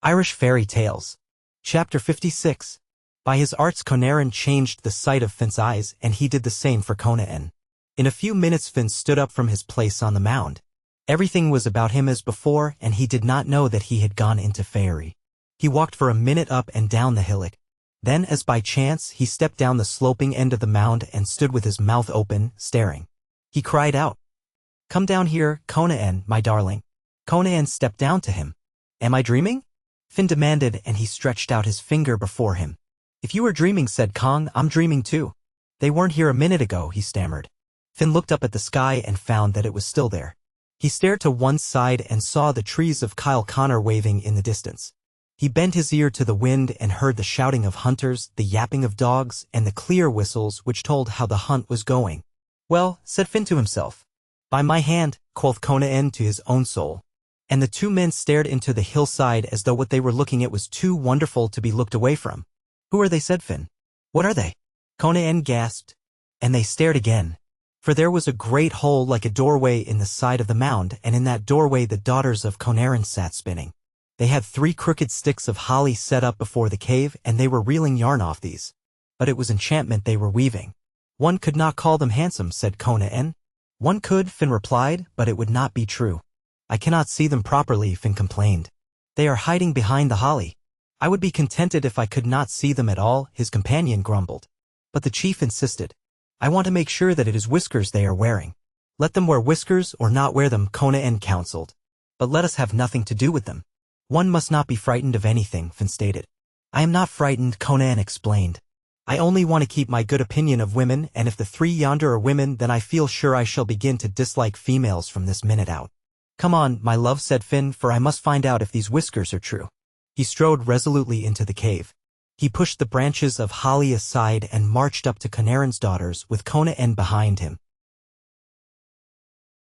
Irish Fairy Tales. Chapter 56. By his arts Conaran changed the sight of Finn's eyes, and he did the same for Conan. In a few minutes Finn stood up from his place on the mound. Everything was about him as before, and he did not know that he had gone into fairy. He walked for a minute up and down the hillock. Then, as by chance, he stepped down the sloping end of the mound and stood with his mouth open, staring. He cried out, "Come down here, Conan, my darling." Conan stepped down to him. "Am I dreaming?" Finn demanded, and he stretched out his finger before him. "If you were dreaming," said Kong, "I'm dreaming too." "They weren't here a minute ago," he stammered. Finn looked up at the sky and found that it was still there. He stared to one side and saw the trees of Kyle Connor waving in the distance. He bent his ear to the wind and heard the shouting of hunters, the yapping of dogs, and the clear whistles which told how the hunt was going. "Well," said Finn to himself. "By my hand," quoth Conan to his own soul. And the two men stared into the hillside as though what they were looking at was too wonderful to be looked away from. "Who are they?" said Finn. "What are they?" Conan gasped. And they stared again. For there was a great hole like a doorway in the side of the mound, and in that doorway the daughters of Conaran sat spinning. They had 3 crooked sticks of holly set up before the cave, and they were reeling yarn off these. But it was enchantment they were weaving. "One could not call them handsome," said Conan. "One could," Finn replied, "but it would not be true." "I cannot see them properly," Finn complained. "They are hiding behind the holly." "I would be contented if I could not see them at all," his companion grumbled. But the chief insisted. "I want to make sure that it is whiskers they are wearing." "Let them wear whiskers or not wear them," Conan counseled. "But let us have nothing to do with them." "One must not be frightened of anything," Finn stated. "I am not frightened," Conan explained. "I only want to keep my good opinion of women, and if the 3 yonder are women, then I feel sure I shall begin to dislike females from this minute out." "Come on, my love," said Finn, "for I must find out if these whiskers are true." He strode resolutely into the cave. He pushed the branches of holly aside and marched up to Conaran's daughters with Conan behind him.